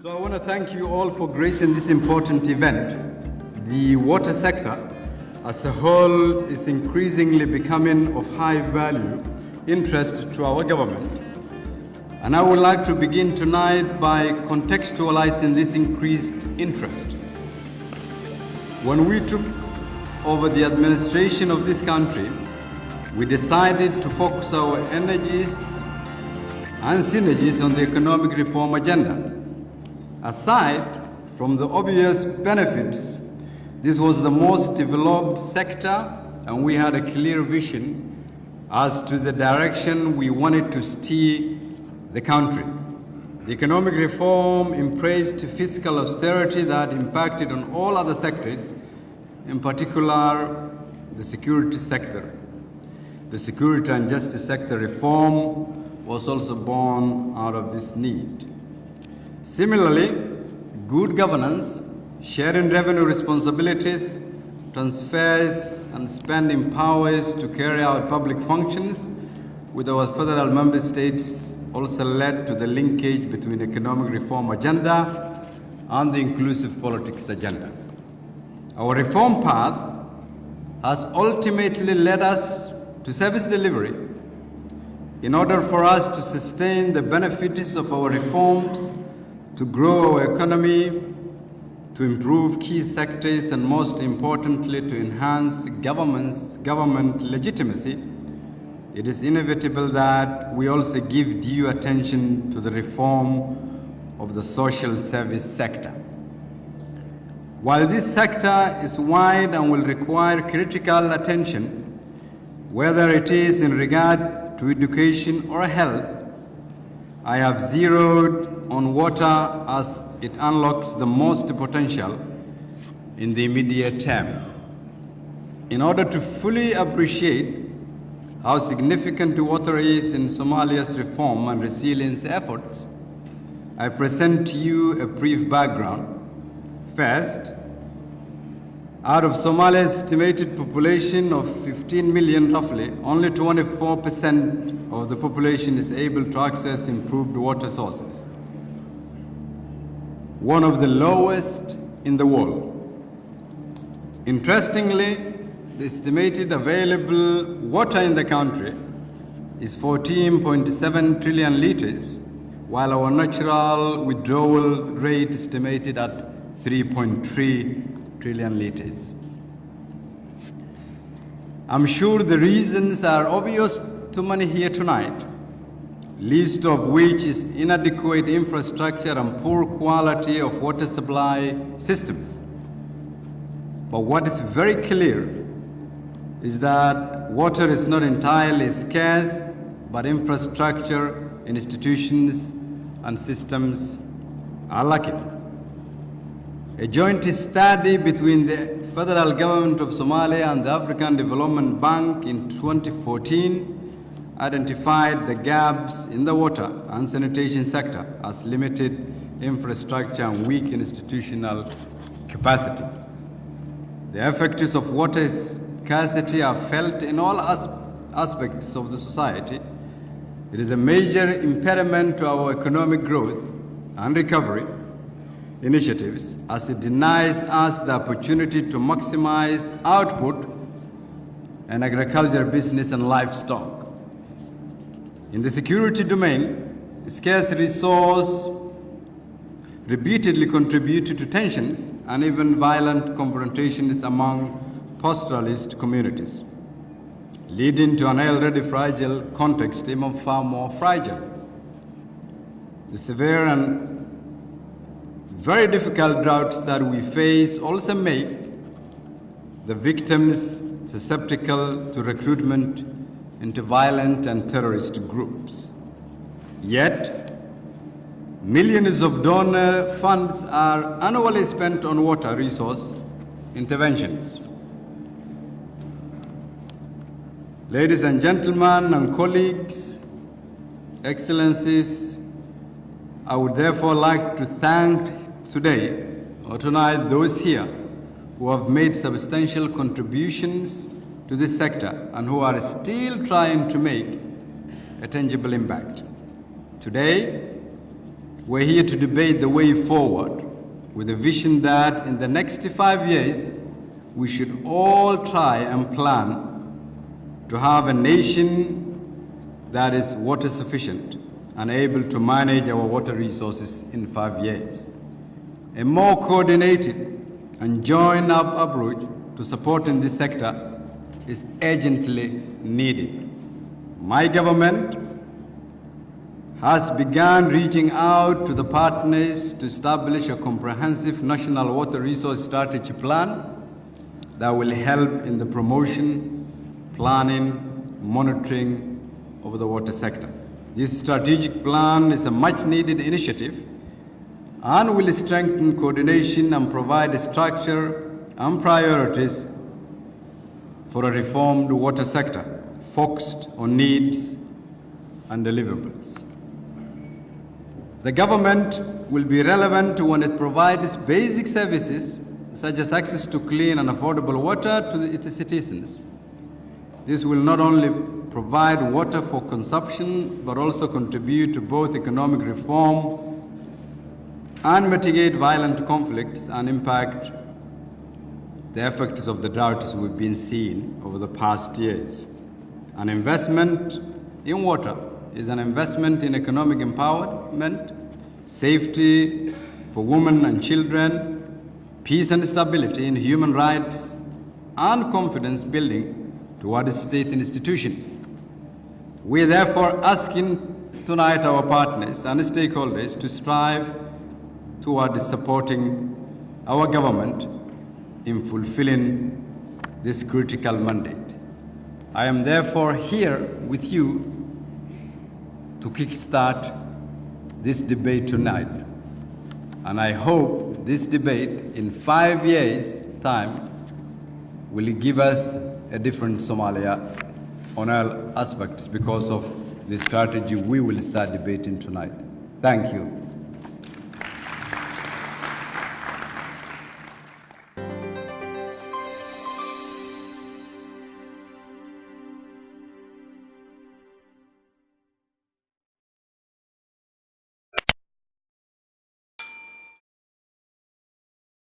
So I want to thank you all for gracing this important event. The water sector as a whole is increasingly becoming of high value interest to our government. And I would like to begin tonight by contextualizing this increased interest. When we took over the administration of this country, we decided to focus our energies and synergies on the economic reform agenda. Aside from the obvious benefits, this was the most developed sector, and we had a clear vision as to the direction we wanted to steer the country. The economic reform embraced fiscal austerity that impacted on all other sectors, in particular the security sector. The security and justice sector reform was also born out of this need. Similarly, good governance, sharing revenue responsibilities, transfers and spending powers to carry out public functions with our federal member states also led to the linkage between economic reform agenda and the inclusive politics agenda. Our reform path has ultimately led us to service delivery. In order for us to sustain the benefits of our reforms, to grow our economy, to improve key sectors, and most importantly, to enhance government legitimacy, it is inevitable that we also give due attention to the reform of the social service sector. While this sector is wide and will require critical attention, whether it is in regard to education or health, I have zeroed on water as it unlocks the most potential in the immediate term. In order to fully appreciate how significant water is in Somalia's reform and resilience efforts, I present to you a brief background. First, out of Somalia's estimated population of 15 million roughly, only 24% of the population is able to access improved water sources, one of the lowest in the world. Interestingly, the estimated available water in the country is 14.7 trillion liters, while our natural withdrawal rate is estimated at 3.3 trillion liters. I'm sure the reasons are obvious to many here tonight, least of which is inadequate infrastructure and poor quality of water supply systems. But what is very clear is that water is not entirely scarce, but infrastructure, institutions, and systems are lacking. A joint study between the federal government of Somalia and the African Development Bank in 2014 identified the gaps in the water and sanitation sector as limited infrastructure and weak institutional capacity. The effects of water scarcity are felt in all aspects of the society. It is a major impediment to our economic growth and recovery initiatives, as it denies us the opportunity to maximize output in agriculture, business, and livestock. In the security domain, scarce resource repeatedly contributed to tensions and even violent confrontations among pastoralist communities, leading to an already fragile context even far more fragile. The severe and very difficult droughts that we face also make the victims susceptible to recruitment into violent and terrorist groups. Yet, millions of donor funds are annually spent on water resource interventions. Ladies and gentlemen and colleagues, excellencies, I would therefore like to thank today or tonight those here who have made substantial contributions to this sector and who are still trying to make a tangible impact. Today, We're here to debate the way forward with a vision that in the next 5 years, we should all try and plan to have a nation that is water sufficient and able to manage our water resources in 5 years. A more coordinated and joined-up approach to supporting this sector is urgently needed. My government has begun reaching out to the partners to establish a comprehensive national water resource strategy plan that will help in the promotion, planning, monitoring of the water sector. This strategic plan is a much-needed initiative and will strengthen coordination and provide a structure and priorities for a reformed water sector focused on needs and deliverables. The government will be relevant when it provides basic services such as access to clean and affordable water to its citizens. This will not only provide water for consumption, but also contribute to both economic reform and mitigate violent conflicts and impact the effects of the droughts we've been seeing over the past years. An investment in water is an investment in economic empowerment, safety for women and children, peace and stability in human rights, and confidence building towards state institutions. We are therefore asking tonight our partners and stakeholders to strive towards supporting our government in fulfilling this critical mandate. I am therefore here with you to kickstart this debate tonight, and I hope this debate in 5 years' time will give us a different Somalia on all aspects because of the strategy we will start debating tonight. Thank you.